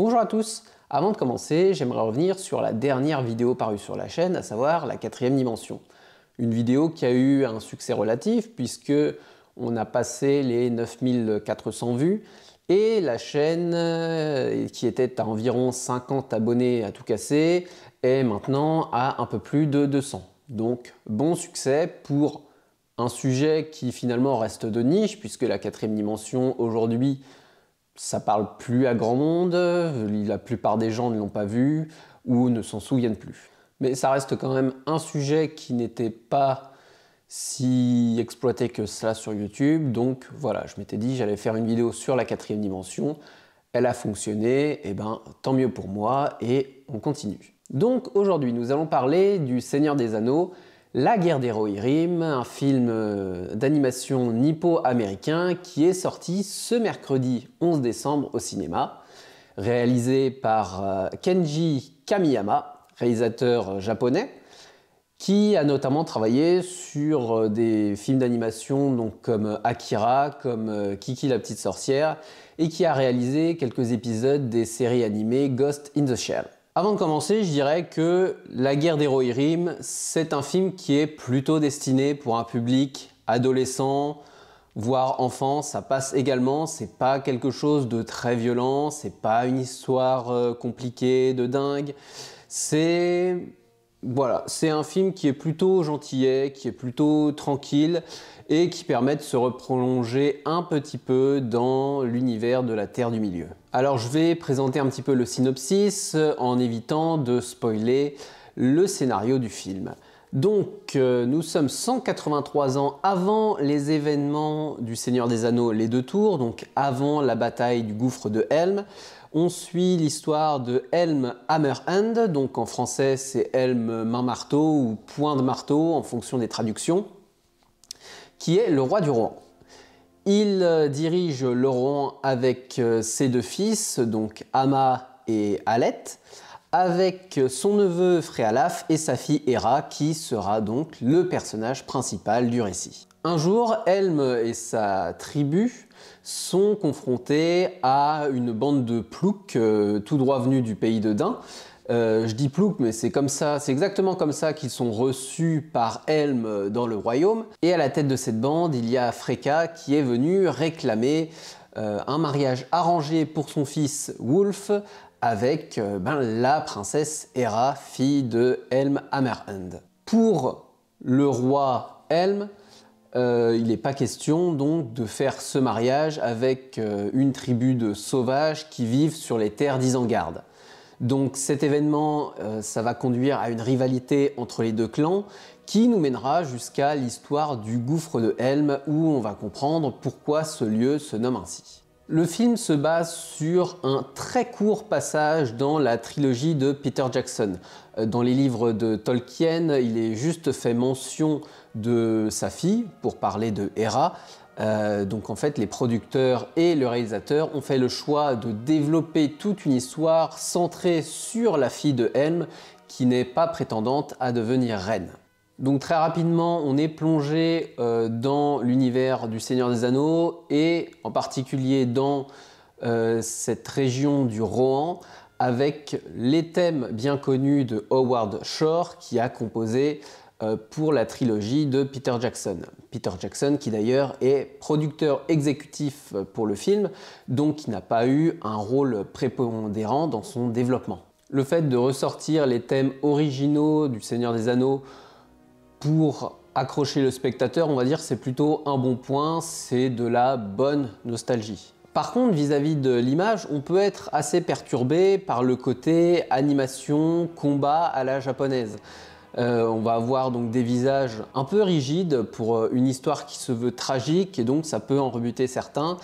Bonjour à tous. Avant de commencer, j'aimerais revenir sur la dernière vidéo parue sur la chaîne, à savoir la 4e dimension. Une vidéo qui a eu un succès relatif puisque on a passé les 9400 vues et la chaîne, qui était à environ 50 abonnés à tout casser, est maintenant à un peu plus de 200. Donc bon succès pour un sujet qui finalement reste de niche puisque la 4e dimension aujourd'hui ça parle plus à grand monde, la plupart des gens ne l'ont pas vu ou ne s'en souviennent plus. Mais ça reste quand même un sujet qui n'était pas si exploité que cela sur YouTube, donc voilà, je m'étais dit j'allais faire une vidéo sur la 4e dimension, elle a fonctionné, et ben tant mieux pour moi, et on continue. Donc aujourd'hui nous allons parler du Seigneur des Anneaux, La Guerre des Rohirrim, un film d'animation nippo-américain qui est sorti ce mercredi 11 décembre au cinéma, réalisé par Kenji Kamiyama, réalisateur japonais, qui a notamment travaillé sur des films d'animation comme Akira, comme Kiki la petite sorcière, et qui a réalisé quelques épisodes des séries animées Ghost in the Shell. Avant de commencer, je dirais que La Guerre des Rohirrim, c'est un film qui est plutôt destiné pour un public adolescent, voire enfant. Ça passe également, c'est pas quelque chose de très violent, c'est pas une histoire compliquée, de dingue. Voilà, c'est un film qui est plutôt gentillet, qui est plutôt tranquille et qui permet de se replonger un petit peu dans l'univers de la Terre du Milieu. Alors je vais présenter un petit peu le synopsis en évitant de spoiler le scénario du film. Donc nous sommes 183 ans avant les événements du Seigneur des Anneaux, les deux tours, donc avant la bataille du gouffre de Helm. On suit l'histoire de Helm Hammerhand, donc en français c'est Helm main marteau ou point de marteau en fonction des traductions, qui est le roi du Rohan. Il dirige le Rohan avec ses deux fils, donc Ama et Aleth, avec son neveu Fréalaf et sa fille Hera, qui sera donc le personnage principal du récit. Un jour, Helm et sa tribu sont confrontés à une bande de ploucs tout droit venus du pays de Dain. Je dis ploucs, mais c'est comme ça, c'est exactement comme ça qu'ils sont reçus par Helm dans le royaume. Et à la tête de cette bande, il y a Freka qui est venu réclamer un mariage arrangé pour son fils Wulf avec la princesse Hera, fille de Helm Hammerhand. Pour le roi Helm, il n'est pas question donc de faire ce mariage avec une tribu de sauvages qui vivent sur les terres d'Isengard. Donc cet événement, ça va conduire à une rivalité entre les deux clans qui nous mènera jusqu'à l'histoire du gouffre de Helm où on va comprendre pourquoi ce lieu se nomme ainsi. Le film se base sur un très court passage dans la trilogie de Peter Jackson. Dans les livres de Tolkien, il est juste fait mention de sa fille pour parler de Hera. Donc en fait, les producteurs et le réalisateur ont fait le choix de développer toute une histoire centrée sur la fille de Helm qui n'est pas prétendante à devenir reine. Donc très rapidement, on est plongé dans l'univers du Seigneur des Anneaux et en particulier dans cette région du Rohan avec les thèmes bien connus de Howard Shore qui a composé pour la trilogie de Peter Jackson. Peter Jackson qui d'ailleurs est producteur exécutif pour le film, donc qui n'a pas eu un rôle prépondérant dans son développement. Le fait de ressortir les thèmes originaux du Seigneur des Anneaux pour accrocher le spectateur, on va dire, c'est plutôt un bon point, c'est de la bonne nostalgie. Par contre, vis-à-vis de l'image, on peut être assez perturbé par le côté animation, combat à la japonaise. On va avoir donc des visages un peu rigides pour une histoire qui se veut tragique et donc ça peut en rebuter certains.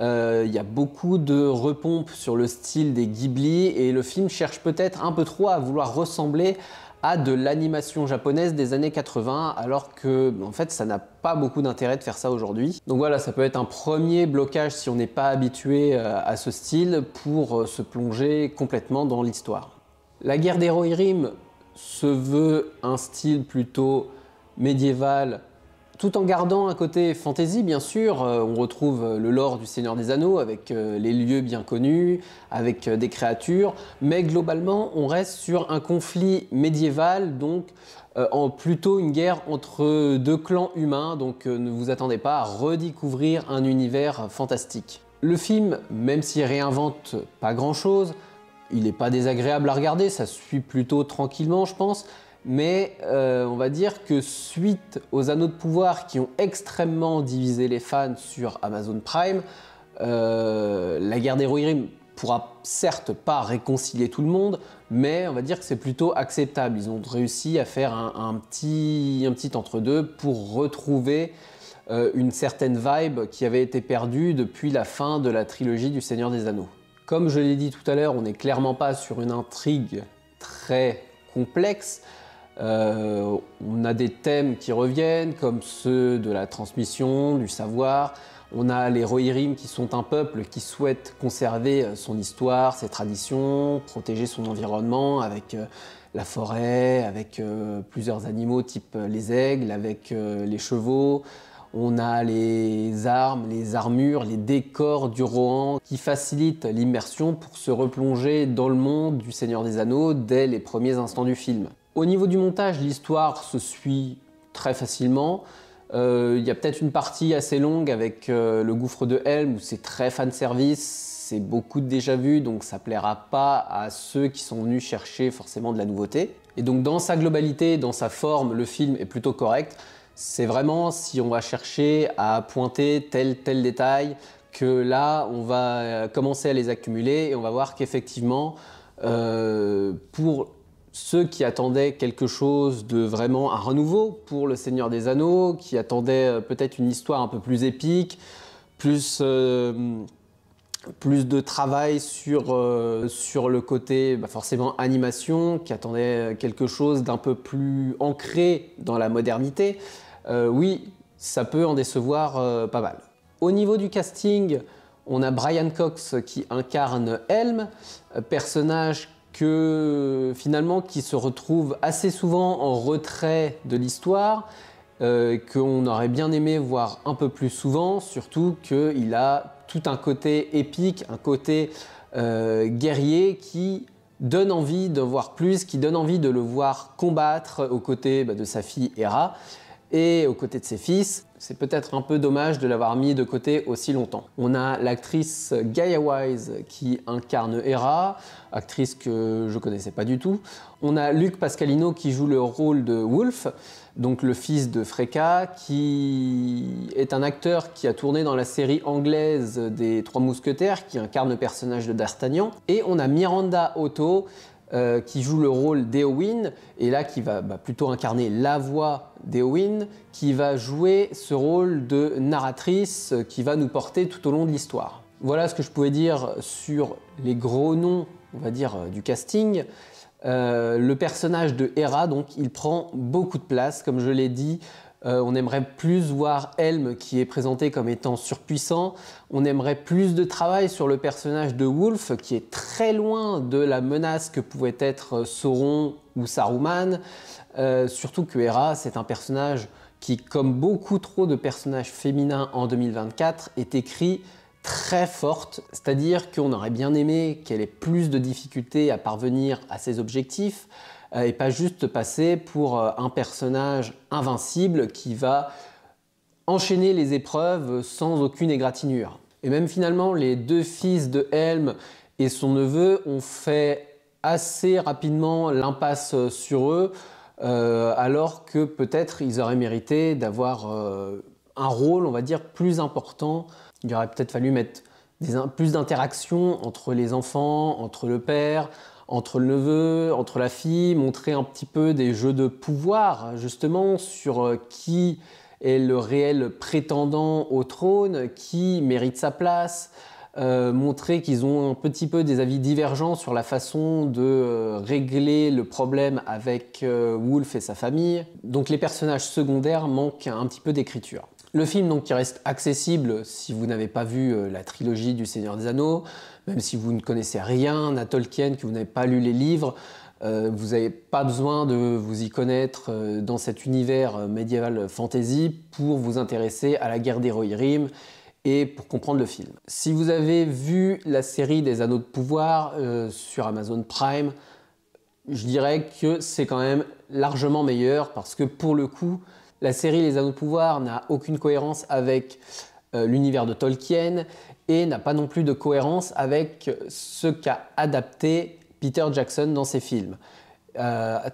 Il y a beaucoup de repompes sur le style des Ghibli et le film cherche peut-être un peu trop à vouloir ressembler à de l'animation japonaise des années 80 alors que en fait ça n'a pas beaucoup d'intérêt de faire ça aujourd'hui. Donc voilà, ça peut être un premier blocage si on n'est pas habitué à ce style pour se plonger complètement dans l'histoire. La Guerre des Rohirrim se veut un style plutôt médiéval tout en gardant un côté fantasy bien sûr. On retrouve le lore du Seigneur des Anneaux avec les lieux bien connus, avec des créatures, mais globalement on reste sur un conflit médiéval, donc plutôt une guerre entre deux clans humains, donc ne vous attendez pas à redécouvrir un univers fantastique. Le film, même s'il réinvente pas grand chose, il n'est pas désagréable à regarder, ça se suit plutôt tranquillement je pense, mais on va dire que suite aux Anneaux de pouvoir qui ont extrêmement divisé les fans sur Amazon Prime, la guerre des Rohirrim pourra certes pas réconcilier tout le monde, mais on va dire que c'est plutôt acceptable. Ils ont réussi à faire un petit entre-deux pour retrouver une certaine vibe qui avait été perdue depuis la fin de la trilogie du Seigneur des Anneaux. Comme je l'ai dit tout à l'heure, on n'est clairement pas sur une intrigue très complexe. On a des thèmes qui reviennent, comme ceux de la transmission, du savoir. On a les Rohirrim qui sont un peuple qui souhaite conserver son histoire, ses traditions, protéger son environnement avec la forêt, avec plusieurs animaux type les aigles, avec les chevaux. On a les armes, les armures, les décors du Rohan qui facilitent l'immersion pour se replonger dans le monde du Seigneur des Anneaux dès les premiers instants du film. Au niveau du montage, l'histoire se suit très facilement. Il y a peut-être une partie assez longue avec le gouffre de Helm où c'est très fanservice, c'est beaucoup de déjà-vu, donc ça plaira pas à ceux qui sont venus chercher forcément de la nouveauté. Et donc dans sa globalité, dans sa forme, le film est plutôt correct. C'est vraiment si on va chercher à pointer tel détail que là on va commencer à les accumuler et on va voir qu'effectivement pour ceux qui attendaient quelque chose de vraiment un renouveau pour le Seigneur des Anneaux, qui attendaient peut-être une histoire un peu plus épique, plus de travail sur le côté forcément animation, qui attendaient quelque chose d'un peu plus ancré dans la modernité, oui, ça peut en décevoir pas mal. Au niveau du casting, on a Brian Cox qui incarne Helm, personnage finalement qui se retrouve assez souvent en retrait de l'histoire, qu'on aurait bien aimé voir un peu plus souvent, surtout qu'il a tout un côté épique, un côté guerrier qui donne envie de voir plus, qui donne envie de le voir combattre aux côtés de sa fille Hera et aux côtés de ses fils. C'est peut-être un peu dommage de l'avoir mis de côté aussi longtemps. On a l'actrice Gaia Wise qui incarne Hera, actrice que je connaissais pas du tout. On a Luc Pascalino qui joue le rôle de Wulf, donc le fils de Freka, qui est un acteur qui a tourné dans la série anglaise des Trois Mousquetaires, qui incarne le personnage de D'Artagnan. Et on a Miranda Otto, qui joue le rôle d'Éowyn, et là qui va plutôt incarner la voix d'Éowyn, qui va jouer ce rôle de narratrice qui va nous porter tout au long de l'histoire. Voilà ce que je pouvais dire sur les gros noms, on va dire, du casting. Le personnage de Hera, donc, il prend beaucoup de place, comme je l'ai dit. On aimerait plus voir Helm qui est présenté comme étant surpuissant. On aimerait plus de travail sur le personnage de Wulf qui est très loin de la menace que pouvait être Sauron ou Saruman. Surtout que Hera, c'est un personnage qui, comme beaucoup trop de personnages féminins en 2024, est écrit très forte. C'est-à-dire qu'on aurait bien aimé qu'elle ait plus de difficultés à parvenir à ses objectifs, et pas juste passer pour un personnage invincible qui va enchaîner les épreuves sans aucune égratignure. Et même finalement, les deux fils de Helm et son neveu ont fait assez rapidement l'impasse sur eux, alors que peut-être ils auraient mérité d'avoir un rôle, on va dire, plus important. Il aurait peut-être fallu mettre plus d'interactions entre les enfants, entre le père, entre le neveu, entre la fille, montrer un petit peu des jeux de pouvoir, justement, sur qui est le réel prétendant au trône, qui mérite sa place, montrer qu'ils ont un petit peu des avis divergents sur la façon de régler le problème avec Wulf et sa famille. Donc les personnages secondaires manquent un petit peu d'écriture. Le film donc qui reste accessible si vous n'avez pas vu la trilogie du Seigneur des Anneaux, même si vous ne connaissez rien à Tolkien, que vous n'avez pas lu les livres, Vous n'avez pas besoin de vous y connaître dans cet univers médiéval fantasy pour vous intéresser à la guerre des Rohirrim et pour comprendre le film. Si vous avez vu la série des Anneaux de Pouvoir sur Amazon Prime, je dirais que c'est quand même largement meilleur parce que pour le coup, la série Les Anneaux de Pouvoir n'a aucune cohérence avec l'univers de Tolkien et n'a pas non plus de cohérence avec ce qu'a adapté Peter Jackson dans ses films.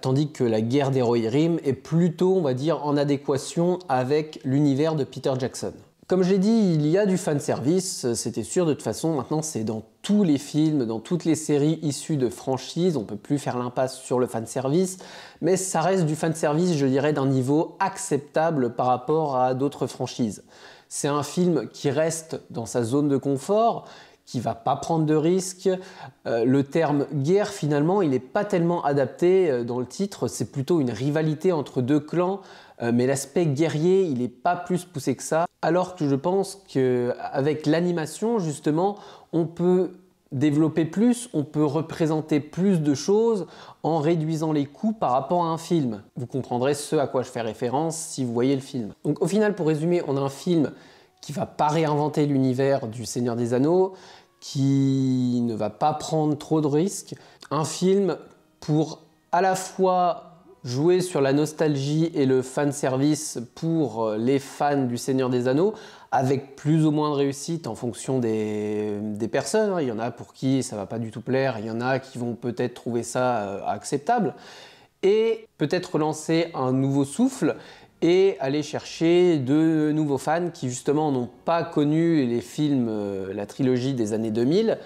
Tandis que la guerre des Rohirrim est plutôt, on va dire, en adéquation avec l'univers de Peter Jackson. Comme je l'ai dit, il y a du fanservice, c'était sûr de toute façon, maintenant c'est dans tous les films, dans toutes les séries issues de franchises, on ne peut plus faire l'impasse sur le fanservice, mais ça reste du fanservice, je dirais, d'un niveau acceptable par rapport à d'autres franchises. C'est un film qui reste dans sa zone de confort, qui ne va pas prendre de risques. Le terme guerre, finalement, il n'est pas tellement adapté dans le titre, c'est plutôt une rivalité entre deux clans, mais l'aspect guerrier, il n'est pas plus poussé que ça. Alors que je pense qu'avec l'animation, justement, on peut développer plus, on peut représenter plus de choses en réduisant les coûts par rapport à un film. Vous comprendrez ce à quoi je fais référence si vous voyez le film. Donc au final, pour résumer, on a un film qui ne va pas réinventer l'univers du Seigneur des Anneaux, qui ne va pas prendre trop de risques. Un film pour à la fois jouer sur la nostalgie et le fanservice pour les fans du Seigneur des Anneaux, avec plus ou moins de réussite en fonction des personnes. Il y en a pour qui ça ne va pas du tout plaire, il y en a qui vont peut-être trouver ça acceptable. Et peut-être relancer un nouveau souffle et aller chercher de nouveaux fans qui justement n'ont pas connu les films, la trilogie des années 2000,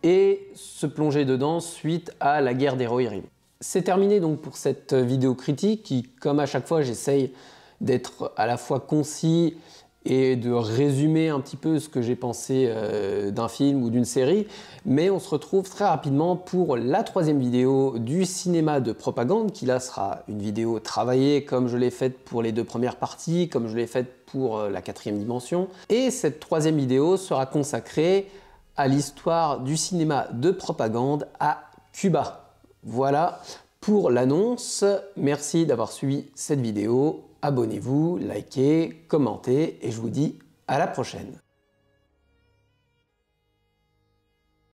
et se plonger dedans suite à la guerre des Rohirrim. C'est terminé donc pour cette vidéo critique qui, comme à chaque fois, j'essaye d'être à la fois concis et de résumer un petit peu ce que j'ai pensé d'un film ou d'une série. Mais on se retrouve très rapidement pour la troisième vidéo du cinéma de propagande, qui là sera une vidéo travaillée comme je l'ai faite pour les deux premières parties, comme je l'ai faite pour la quatrième dimension. Et cette troisième vidéo sera consacrée à l'histoire du cinéma de propagande à Cuba. Voilà pour l'annonce. Merci d'avoir suivi cette vidéo. Abonnez-vous, likez, commentez et je vous dis à la prochaine.